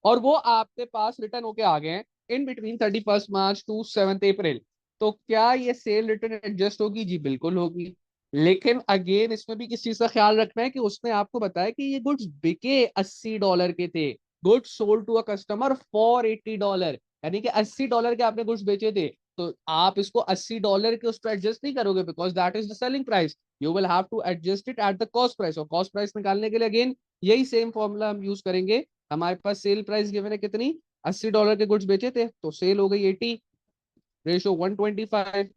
और वो आपके पास रिटर्न होके आ गए हैं in between 31 March two 7th अप्रैल। तो क्या ये सेल रिटर्न एडजस्ट होगी? जी बिल्कुल होगी। लेकिन अगेन इसमें भी किस चीज का ख्याल रखना है कि उसने आपको बताया कि ये गुड्स बिके $80 के थे। Goods sold to a customer for $80, यानी कि $80 के आपने गुड्स बेचे थे। तो आप इसको $80 के उस पर एडजस्ट नहीं करोगे because that is the selling price. You will have to adjust it at the cost price. और कॉस्ट प्राइस निकालने के लिए अगेन यही सेम फॉर्मूला हम यूज करेंगे। हमारे पास सेल प्राइस गिवन है कितनी? $80 के गुड्स बेचे थे तो सेल हो गई 80, रेशियो 125।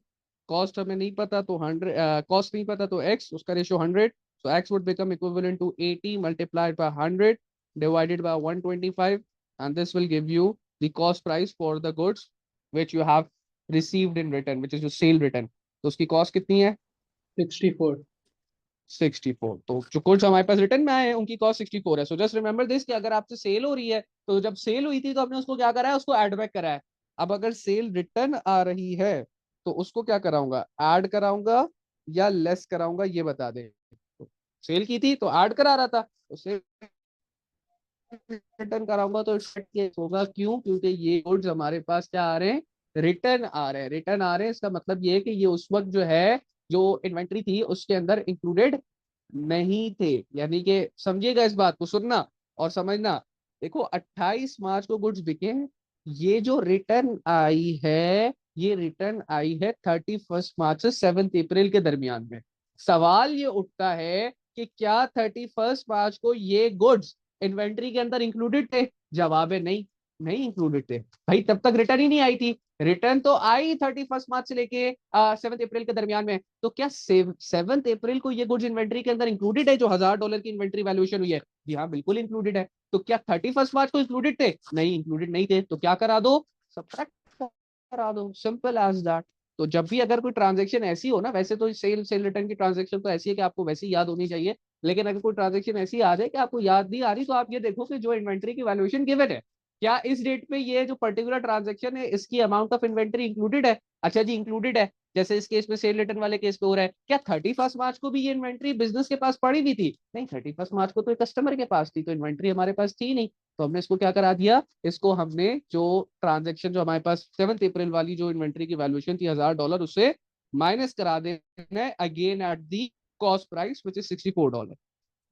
कॉस्ट हमें नहीं पता तो 100, कॉस्ट नहीं पता तो x, उसका ratio 100, so x would become equivalent to 80 multiplied by 100 divided by 125 and this will give you the cost price for the goods which you have received in return, which is your sale return। तो उसकी cost कितनी है? 64। 64। तो जो goods हमारे पास return में आए हैं उनकी कॉस्ट 64 है। सो जस्ट रिमेंबर दिस कि अगर आपसे सेल हो रही है तो जब सेल हुई थी तो आपने उसको क्या करा है? उसको ऐड बैक करा है। अब अगर सेल रिटर्न आ रही है तो उसको क्या कराऊंगा? ऐड कराऊंगा या लेस कराऊंगा? ये बता दे। तो सेल की थी तो ऐड करा रहा था, तो सेल रिटर्न कराऊंगा तो केस होगा। क्यों? क्योंकि ये गुड्स हमारे पास क्या आ रहे हैं? रिटर्न आ रहे हैं। रिटर्न आ रहे हैं इसका मतलब ये है कि ये उस वक्त जो है जो इन्वेंट्री थी उसके अंदर इंक्लूडेड नहीं थे। यानी कि समझिएगा, इस बात को सुनना और समझना। देखो 28 मार्च को गुड्स बिके हैं ये जो रिटर्न आई है, ये रिटर्न आई है 31 मार्च से 7 अप्रैल के दरमियान में। सवाल ये उठता है कि क्या 31 मार्च को ये गुड्स इन्वेंट्री के अंदर इंक्लूडेड थे? जवाब है नहीं, नहीं इंक्लूडेड थे भाई, तब तक रिटर्न ही नहीं आई थी। रिटर्न तो आई 31 मार्च से लेके 7 अप्रैल के दरमियान में। तो क्या 7 अप्रैल को ये गुड्स इन्वेंट्री के अंदर इंक्लूडेड है जो $1000 की इन्वेंट्री वैल्यूएशन हुई है? जी हाँ, बिल्कुल इंक्लूडेड है। तो क्या 31 मार्च को इंक्लूडेड थे? नहीं, इंक्लूडेड नहीं थे। तो क्या करा दो? सब्ट्रैक्ट करा दो, सिंपल एज दैट। तो जब भी अगर कोई ट्रांजेक्शन ऐसी हो ना, वैसे तो सेल सेल रिटर्न की ट्रांजेक्शन तो ऐसी है कि आपको वैसे ही याद होनी चाहिए, लेकिन अगर कोई ट्रांजेक्शन ऐसी आ जाए कि आपको याद नहीं आ रही, तो आप ये देखो कि जो इन्वेंट्री की वैल्यूएशन गिवन है, क्या इस डेट पे ये जो पर्टिकुलर ट्रांजेक्शन है इसकी अमाउंट ऑफ इन्वेंट्री इंक्लूडेड है? अच्छा जी, इंक्लूडेड है। जैसे इस केस में सेल रिटर्न वाले केस पे हो रहा है, क्या 31 मार्च को भी ये इन्वेंट्री बिजनेस के पास पड़ी हुई थी? नहीं, 31 मार्च को तो कस्टमर के पास थी, तो इन्वेंट्री हमारे पास थी नहीं। तो हमने इसको क्या करा दिया, इसको हमने जो ट्रांजेक्शन जो हमारे पास 7 अप्रैल वाली जो इन्वेंट्री की वैल्यूएशन थी $1000, उससे माइनस करा देना है again at the cost price which is $64।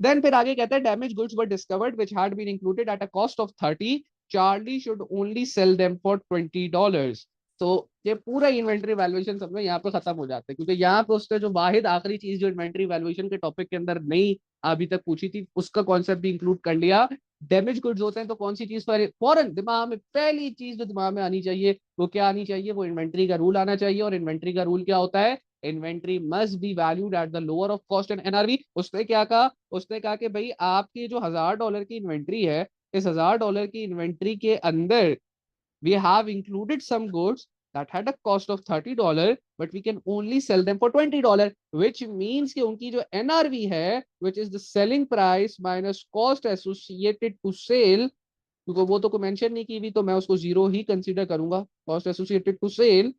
Then फिर आगे कहता है damage goods were discovered which had been included at a cost of 30, Charlie should only sell them for $20। तो ये पूरा इन्वेंट्री वैल्यूएशन सब में यहाँ पे खत्म हो जाता है, क्योंकि यहाँ पे उसने जो वाहिद आखिरी चीज जो इन्वेंट्री वैल्यूएशन के टॉपिक के अंदर नहीं अभी तक पूछी थी, उसका कॉन्सेप्ट भी इंक्लूड कर लिया। डैमेज गुड्स होते हैं तो कौन सी चीज पर फौरन दिमाग में पहली चीज जो दिमाग में आनी चाहिए वो क्या आनी चाहिए? वो इन्वेंट्री का रूल आना चाहिए। और इन्वेंट्री का रूल क्या होता है? Inventory must be valued at the lower of cost and NRV. उसने क्या कहा? उसने कहा कि भाई आपकी जो $1000 की इन्वेंट्री है, इस $1000 की इन्वेंट्री के अंदर we have included some goods that had a cost of $30, but we can only sell them for $20, which means कि उनकी जो NRV है, which is the selling price minus cost associated to sale, क्योंकि वो तो कोई मेंशन नहीं की हुई, तो मैं उसको जीरो ही कंसीडर करूंगा। कॉस्ट एसोसिएटेड टू सेल,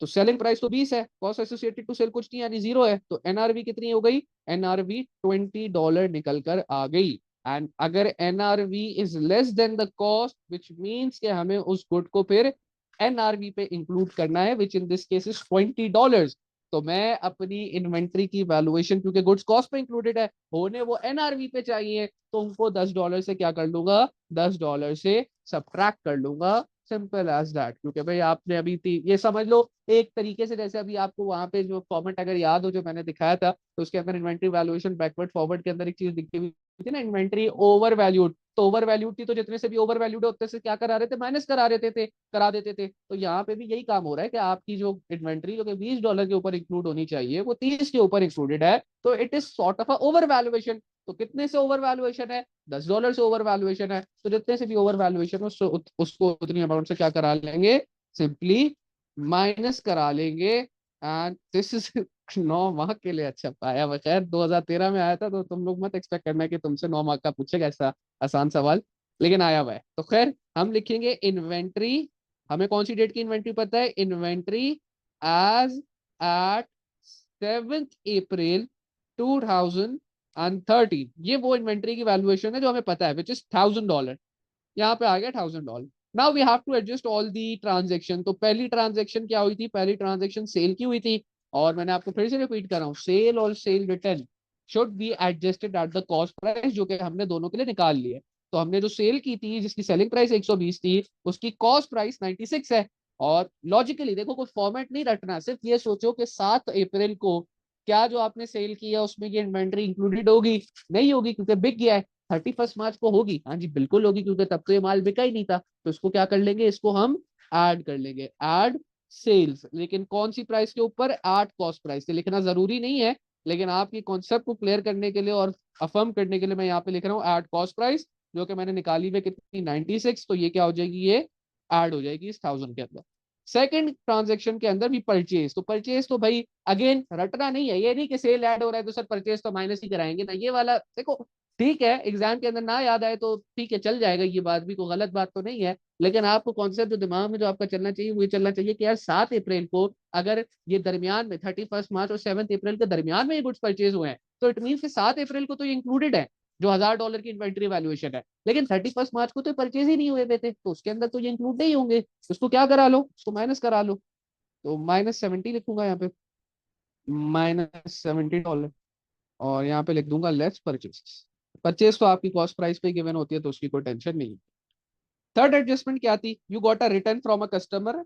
तो सेलिंग प्राइस तो 20 है, कॉस्ट एसोसिएटेड टू सेल कुछ नहीं यानी जीरो है, तो एनआरवी कितनी हो गई? एनआरवी $20 निकल कर आ गई। एंड अगर NRV is less than the cost, which means कि हमें उस गुड को फिर एनआरवी पे इंक्लूड करना है, विच इन दिस केस इज $20। तो मैं अपनी इन्वेंट्री की वैल्यूएशन, क्योंकि गुड्स कॉस्ट पे इंक्लूडेड है, होने वो एनआरवी पे चाहिए, तो उनको $10 से क्या कर लूंगा? $10 से सब्ट्रैक्ट कर लूंगा, सिंपल एज दैट। क्योंकि भाई आपने अभी ये समझ लो एक तरीके से, जैसे अभी आपको वहां पे जो फॉर्मेट अगर याद हो जो मैंने दिखाया था, तो उसके अंदर इन्वेंट्री वैल्यूएशन बैकवर्ड फॉरवर्ड के अंदर एक चीज दिखती हुई थी ना, इन्वेंट्री ओवर वैल्यूड। तो ओवर वैल्यूड थी, तो जितने से भी ओवर वैल्यूड है उतने से क्या करा रहे थे? माइनस करा रहे थे, करा देते थे। तो यहाँ पे भी यही काम हो रहा है कि आपकी जो इन्वेंट्री जो कि $20 के ऊपर इंक्लूड होनी चाहिए, वो 30 के ऊपर इंक्लूडेड है, तो it is sort of a over valuation. तो कितने से ओवर वैल्यूएशन है? $10 से ओवर वैल्यूएशन है, तो जितने से भी ओवर वैल्यूएशन उसको उतनी अमाउंट से क्या करा लेंगे? सिंपली माइनस करा लेंगे। एंड दिस इज 9 माह के लिए अच्छा पाया। बखैर 2013 में आया था, तो तुम लोग मत एक्सपेक्ट करना कि तुमसे 9 माह का पूछेगा ऐसा आसान सवाल, लेकिन आया हुआ है। तो खैर हम लिखेंगे इन्वेंट्री, हमें कौन सी डेट की इन्वेंट्री पता है? इन्वेंट्री एज एट 7 अप्रैल 2013, ये वो इन्वेंट्री की वैल्यूएशन है जो हमें पता है, विच इज $1000। यहाँ पे आ गया $1000। Now we have to adjust all the transaction. तो पहली ट्रांजेक्शन क्या हुई थी? पहली ट्रांजेक्शन सेल की हुई थी, और मैंने आपको फिर से रिपीट कर रहा हूँ, सेल और cell return should be adjusted eight the cost price, जो कि हमने दोनों के लिए निकाल लिए। तो हमने जो सेल की थी जिसकी सेलिंग प्राइस 120 थी, उसकी कॉस्ट प्राइस 96 है। और लॉजिकली देखो, कोई फॉर्मेट नहीं रटना, सिर्फ ये सोचो कि 7 अप्रैल को क्या जो आपने सेल किया उसमें ये इन्वेंट्री इंक्लूडेड होगी? नहीं होगी, क्योंकि बिक गया है। 31 मार्च को होगी? हाँ जी बिल्कुल होगी, क्योंकि तब तो ये माल बिका ही नहीं था। तो इसको क्या कर लेंगे? इसको हम ऐड कर लेंगे, ऐड सेल्स। लेकिन कौन सी प्राइस के ऊपर? एट कॉस्ट प्राइस से। लिखना जरूरी नहीं है, लेकिन आपकी कॉन्सेप्ट को क्लियर करने के लिए और अफर्म करने के लिए मैं यहाँ पे लिख रहा हूँ एट कॉस्ट प्राइस, जो कि मैंने निकाली हुई कितनी? 96। तो ये क्या हो जाएगी? ये ऐड हो जाएगी इस 1000 के अंदर। सेकंड ट्रांजेक्शन के अंदर भी परचेज। तो परचेज तो भाई अगेन रटना नहीं है, ये नहीं कि सेल ऐड हो रहा है तो सर परचेज तो माइनस ही कराएंगे ना, ये वाला देखो ठीक है, एग्जाम के अंदर ना याद आए तो ठीक है, चल जाएगा, ये बात भी कोई गलत बात तो नहीं है। लेकिन आपको कॉन्सेप्ट जो दिमाग में जो आपका चलना चाहिए वो ये चलना चाहिए कि यार 7 अप्रैल को अगर ये दरमियान में 31 मार्च और 7 अप्रैल के दरमियान में ये गुड्स परचेज हुए हैं, तो इट मीन 7 अप्रैल को तो ये इंक्लूडेड है जो $1000 की इन्वेंट्री वैल्यूएशन है। लेकिन 31 मार्च को तो परचेज ही नहीं हुए थे, तो उसके अंदर तो ये इंक्लूड नहीं होंगे। उसको क्या करा लो? उसको माइनस करा लो। तो -70 लिखूंगा यहाँ पे, -$70। और यहाँ पे लिख दूंगा लेस परचेज। परचेज तो आपकी कॉस्ट प्राइस पे गिवन होती है, तो उसकी कोई टेंशन नहीं है। थर्ड एडजस्टमेंट क्या थी? You got a return from a customer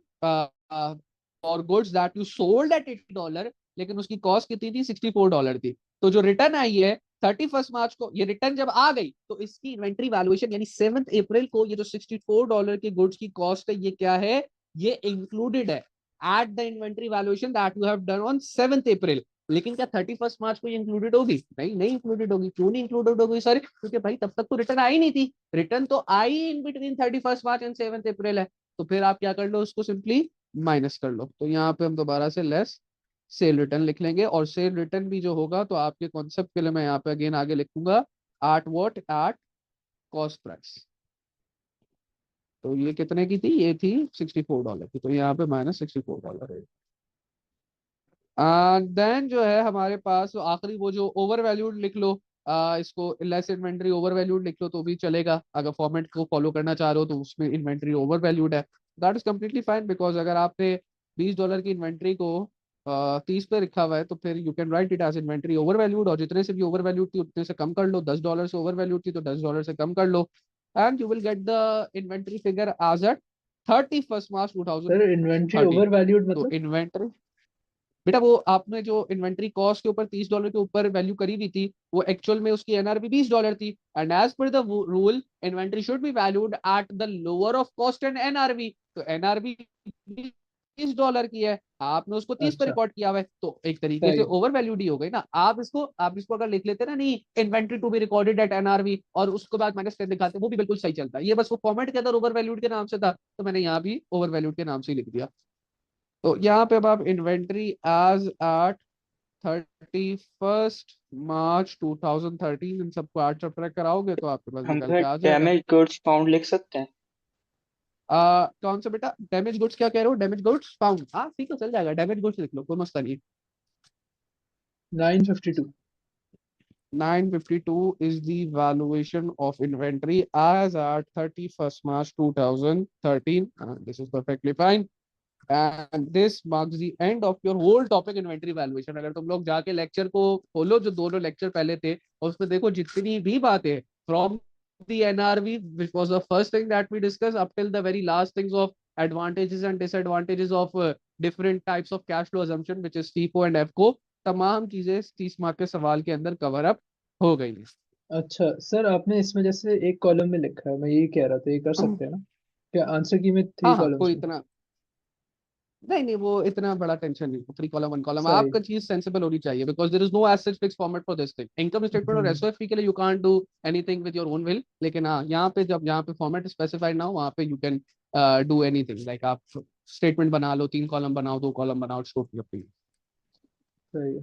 for goods that you sold at $80, लेकिन उसकी कॉस्ट कितनी थी? $64 थी। तो जो रिटर्न आई है 31 मार्च को, ये रिटर्न जब आ गई तो इसकी इन्वेंट्री वैल्यूएशन यानी 7 अप्रैल को ये जो $64 के गुड्स की कॉस्ट है, ये क्या है? ये इंक्लूडेड है at the inventory valuation that you have done on 7 अप्रैल। लेकिन क्या 31 मार्च को ये इंक्लूडेड होगी? नहीं, नहीं इंक्लूडेड होगी। क्यों नहीं इंक्लूडेड होगी सर? क्योंकि भाई तब तक तो रिटर्न आई नहीं थी। रिटर्न तो आई इन बिटवीन 31 मार्च एंड 7 अप्रैल है। तो फिर आप क्या कर लो, उसको सिंपली माइनस कर लो। तो यहाँ पे हम दोबारा से लेस सेल रिटर्न लिख लेंगे। और सेल रिटर्न भी जो होगा तो आपके कॉन्सेप्ट के लिए मैं यहाँ पे अगेन आगे लिखूंगा at what? At cost price. तो ये कितने की थी? ये थी $64 की। तो यहाँ पे -$64 है। देन जो है हमारे पास आखिरी वो जो ओवर वैल्यूड लिख लो, इसको लेस इन्वेंट्री ओवर वैल्यूड लिख लो तो भी चलेगा। अगर फॉर्मेट को फॉलो करना चाह रहे हो तो उसमें इन्वेंट्री ओवर वैल्यूड है, that is completely fine. Because अगर आपने $20 की इन्वेंट्री को 30 पे रखा हुआ है तो फिर you can write it as inventory over valued. और जितने से भी ओवर वैल्यूड थी उतने से कम कर लो। $10 से ओवर वैल्यूड थी तो $10 से कम कर लो, and you will get the inventory figure as at 31 March sir inventory 2030। Over valued तो मतलब? इन्वेंट्री बेटा, वो आपने जो इन्वेंट्री कॉस्ट के ऊपर $30 के ऊपर वैल्यू करी हुई थी, वो एक्चुअल में उसकी एनआरवी $20 थी। And as per the rule inventory should be valued at the lower of cost and NRV. तो एनआरवी $20 की है, आपने उसको 30 पे अच्छा, रिकॉर्ड किया हुआ है, तो एक तरीके से सही। ओवर वैल्यूड ही हो गई ना। आप इसको अगर लिख लेते ना, नहीं inventory to be recorded at NRV और उसके बाद -10 दिखाते, वो भी बिल्कुल सही चलता है। ये बस वो फॉर्मेट के अंदर ओवर वैल्यूड के नाम से था, तो मैंने यहाँ भी ओवर वैल्यूड के नाम से ही लिख दिया। तो यहाँ पे अब आप इन्वेंट्री एज एट 31 मार्च 2013 इन सबको ऐड सब्ट्रैक्ट कराओगे तो आपके पास हम निकल तो के आ जाएगा। डैमेज गुड्स फाउंड लिख सकते हैं। कौन सा बेटा? डैमेज गुड्स क्या कह रहे हो? डैमेज गुड्स फाउंड, हाँ ठीक है, चल जाएगा। डैमेज गुड्स लिख लो, कोई मसला नहीं। 952। 952 is the valuation of inventory as at 31st March 2013, and this is perfectly fine. And this marks the end of your whole topic inventory valuation। अगर तुम लोग जाके लेक्चर को खोलो, जो दोनों लेक्चर पहले थे, और उसमें देखो जितनी भी बातें from the NRV, which was the first thing that we discussed, up till the very last things of advantages and disadvantages of different types of cash flow assumption, which is FIFO and FCO, तमाम चीजें 30 mark के सवाल के अंदर cover up हो गई हैं। अच्छा सर, आपने इसमें जैसे एक कॉलम में लिखा है, मैं यही कह रहा था, ये कर सकते हैं ना? क्या आंसर की में 3 हाँ हाँ, कॉलम्स कोई में? इतना नहीं नहीं, वो इतना बड़ा टेंशन नहीं। 3 कॉलम 1 कॉलम, सही। आपका चीज सेंसिबल होनी चाहिए, because there is no as such fix format for this thing. Income statement और हम्म, एसओएफ के लिए you can't do anything with your own will. लेकिन हाँ, यहाँ पे जब यहाँ पे फॉर्मेट स्पेसिफाइड ना हो, वहाँ पे you can do anything. Like आप स्टेटमेंट बना लो, 3 कॉलम बनाओ, 2 कॉलम बनाओ, it's totally up to you. सही है।